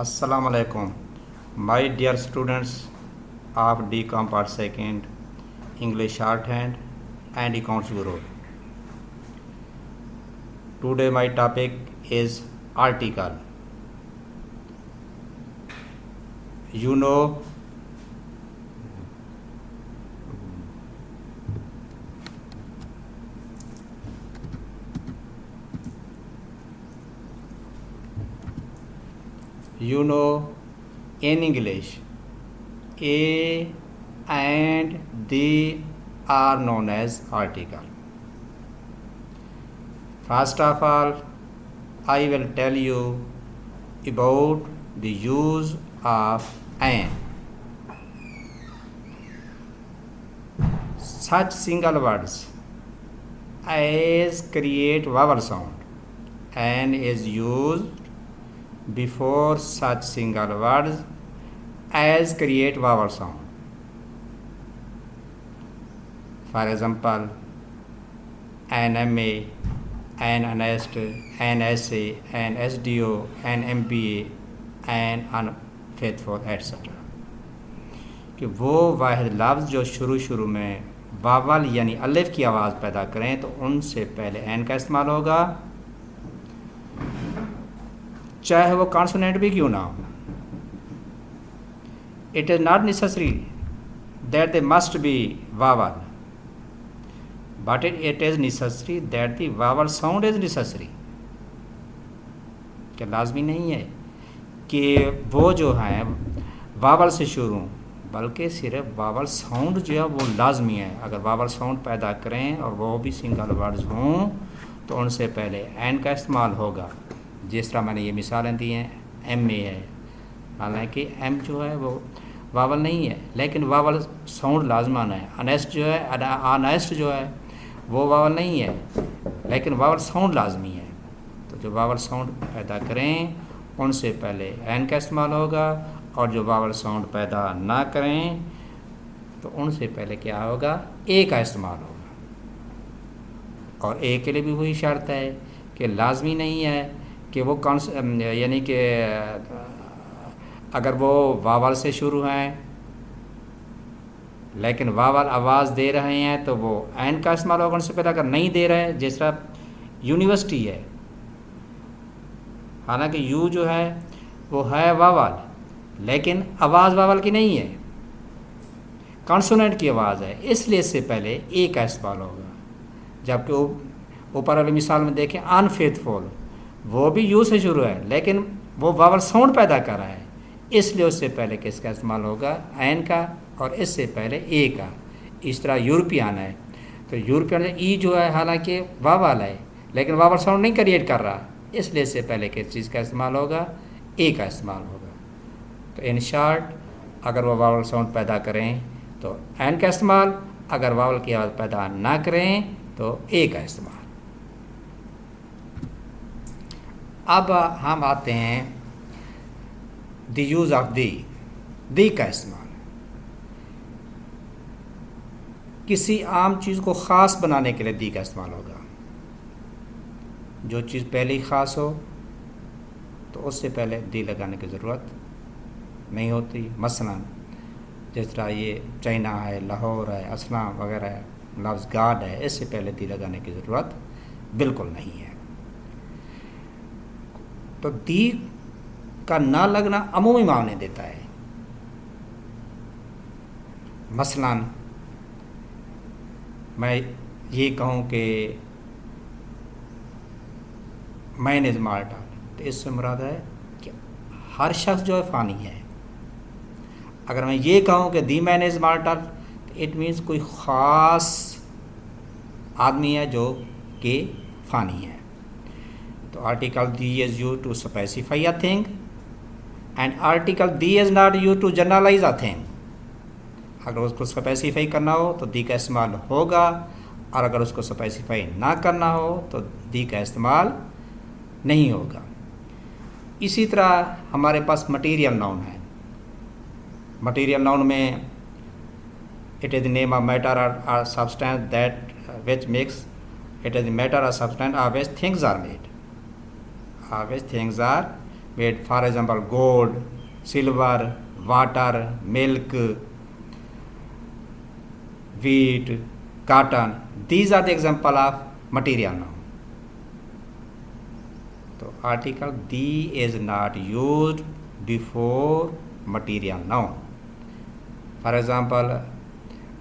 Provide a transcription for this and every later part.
Assalamu alaikum. My dear students of DCOM Part 2nd, English Shorthand and Accounts Bureau. Today my topic is article. You know in English, a and the are known as article. First of all, I will tell you about the use of an. Such single words as create vowel sound and is used before such single words as create vowel sound. For example, an MA, an honest, an SA, an SDO, an MBA, an unfaithful etc. कि वो वाहिद लफ्ज़ जो शुरू में vowel यानी अलिफ की आवाज़ पैदा करें तो उनसे पहले एन का इस्तेमाल होगा, चाहे वो कॉन्सोनेंट भी क्यों ना हो. It is not necessary that they must be vowel, but it is necessary that the vowel sound is necessary. क्या लाजमी नहीं है कि वो जो है वावल से शुरू, बल्कि सिर्फ वावल साउंड जो है वो लाजमी है. अगर वावल साउंड पैदा करें और वो भी सिंगल वर्ड्स हों तो उनसे पहले एन का इस्तेमाल होगा. जिस तरह मैंने ये मिसालें दी हैं, एम ए है, हालांकि एम जो है वो वावल नहीं है लेकिन वावल साउंड लाजमान है. अनेस्ट जो है, अनेस्ट जो है वो वावल नहीं है लेकिन वावल साउंड लाजमी है. तो जो वावल साउंड पैदा करें उनसे पहले एन का इस्तेमाल होगा और जो वावल साउंड पैदा ना करें तो उनसे पहले क्या होगा, ए का इस्तेमाल होगा. और ए के लिए भी वही शर्त है कि लाजमी नहीं है कि वो यानी कि अगर वो वावल से शुरू हैं लेकिन वावल आवाज़ दे रहे हैं तो वो एन का इस्तेमाल होगा उनसे पहले. अगर नहीं दे रहे हैं, जिस तरह यूनिवर्सिटी है, हालांकि यू जो है वो है वावल लेकिन आवाज़ वावल की नहीं है, कॉन्सोनेंट की आवाज़ है, इसलिए इससे पहले ए का इस्तेमाल होगा. जबकि ऊपर वाली मिसाल में देखें, अनफेथफुल, वो भी यू से शुरू है लेकिन वो वावल साउंड पैदा कर रहा है, इसलिए उससे पहले किसका इस्तेमाल होगा, एन का, और इससे पहले ए का. इस तरह यूरोपियन है तो यूरोपियन ई जो है हालांकि वावल है लेकिन वावल साउंड नहीं क्रिएट कर रहा, इसलिए इससे पहले किस चीज़ का इस्तेमाल होगा, ए का इस्तेमाल होगा. तो इन शॉर्ट, अगर वो वावल साउंड पैदा करें तो एन का इस्तेमाल, अगर वावल की आवाज़ पैदा ना करें तो ए का इस्तेमाल. अब हम आते हैं द यूज़ ऑफ दी का इस्तेमाल. किसी आम चीज़ को ख़ास बनाने के लिए दी का इस्तेमाल होगा. जो चीज़ पहले ही ख़ास हो तो उससे पहले दी लगाने की ज़रूरत नहीं होती. मसलन जिस तरह ये चाइना है, लाहौर है, असलाम वगैरह है, लफ्ज़ गार्ड है, इससे पहले दी लगाने की ज़रूरत बिल्कुल नहीं है. तो दी का ना लगना अमूमी मायने देता है. मसलन मैं ये कहूँ कि मैनेज माल्टा, तो इससे मुराद है कि हर शख्स जो है फ़ानी है. अगर मैं ये कहूँ कि दी मैनेज माल्टा, तो इट मीन्स कोई ख़ास आदमी है जो कि फ़ानी है. तो article the is used to specify a thing and article the is not used to generalize a thing. अगर उसको स्पेसिफाई करना हो तो दी का इस्तेमाल होगा, और अगर उसको स्पेसिफाई ना करना हो तो दी का इस्तेमाल नहीं होगा. इसी तरह हमारे पास मटीरियल नाउन है. मटीरियल नाउन में it is the name of matter और substance that which makes It is the matter or substance of which things are made. Of which things are with, for example, gold, silver, water, milk, wheat, cotton. These are the example of material noun. So article the is not used before material noun. For example,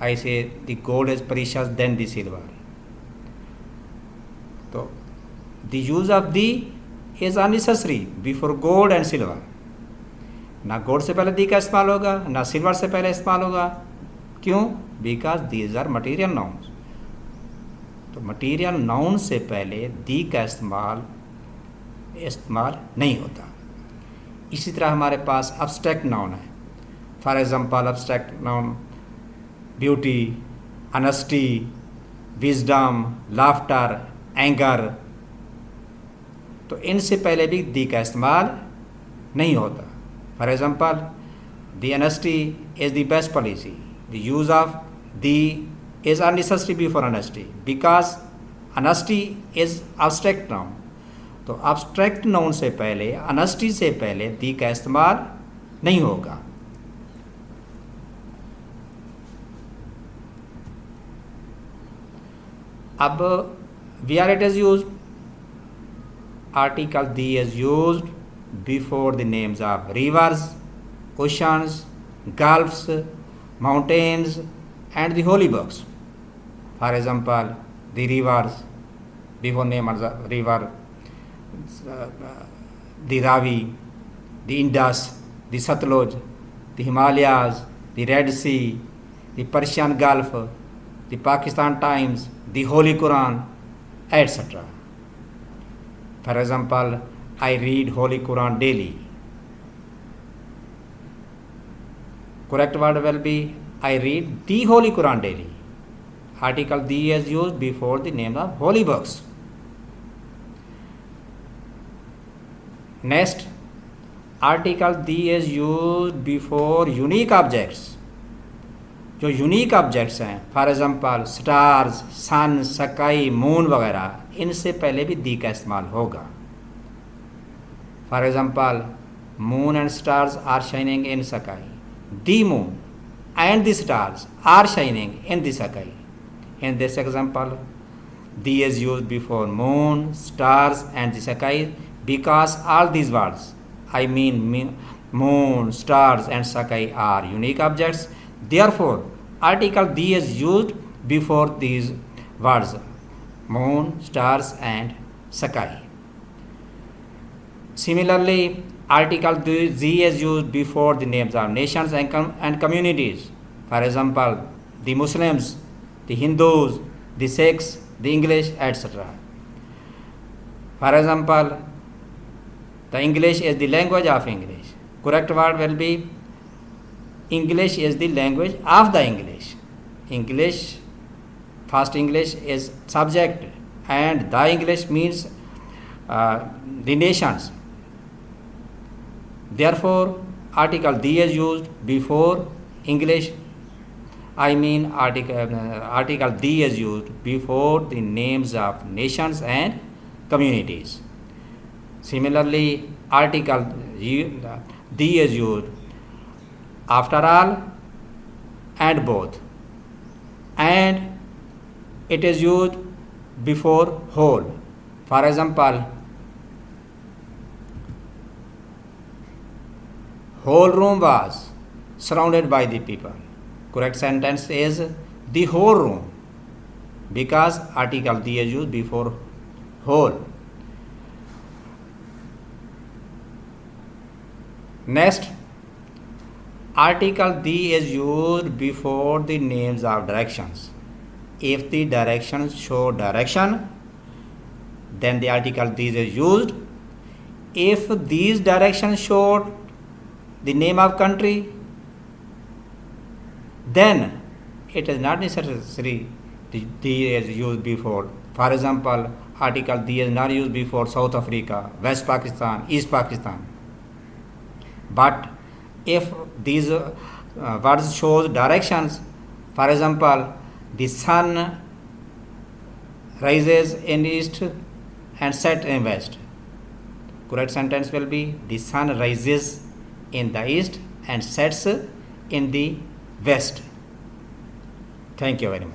I say the gold is precious than the silver. So the use of the is unnecessary before gold and silver. ना gold से पहले दी का इस्तेमाल होगा, ना silver से पहले इस्तेमाल होगा. क्यों? Because these are material nouns. तो मटीरियल नाउन से पहले दी का इस्तेमाल नहीं होता. इसी तरह हमारे पास अब्स्ट्रैक्ट नाउन है. For example abstract noun beauty, honesty, wisdom, laughter, anger. तो इनसे पहले भी दी का इस्तेमाल नहीं होता. For example the honesty is the best policy. The use of the is unnecessary before honesty because honesty is abstract noun. तो abstract noun से पहले, ऑनेस्टी से पहले दी का इस्तेमाल नहीं होगा. अब where it is used, article the is used before the names of rivers, oceans, gulfs, mountains and the holy books. For example, the rivers, before name of the river, the Ravi, the Indus, the Satluj, the Himalayas, the Red Sea, the Persian Gulf, the Pakistan Times, the Holy Quran, etc. For example, I read Holy Quran daily. Correct word will be I read the Holy Quran daily. Article the is used before the name of holy books. Next, article the is used before unique objects. जो unique objects हैं, for example stars, sun, sky, moon वगैरह, इनसे पहले भी the का इस्तेमाल होगा. For example moon and stars are shining in sky. The moon and the stars are shining in the sky. In this example the is used before moon, stars and the sky because all these words, I mean moon, stars and sky are unique objects. Therefore, article the is used before these words moon, stars and sky. Similarly, article the is used before the names of nations and communities. For example, the Muslims, the Hindus, the Sikhs, the English, etc. For example, the English is the language of English. Correct word will be English is the language of the English. English, first English is subject and the English means the nations. Therefore, article the is used before English. I mean article the is used before the names of nations and communities. Similarly, article the is used after all and both, and it is used before whole. For example, whole room was surrounded by the people. Correct sentence is the whole room because article the is used before whole. Next, article the is used before the names of directions. If the directions show direction, then the article the is used. If these directions show the name of country, then it is not necessary the is used before. For example, article the is not used before South Africa, West Pakistan, East Pakistan. But if these words shows directions, for example, the sun rises in east and set in west, correct sentence will be the sun rises in the east and sets in the west. Thank you very much.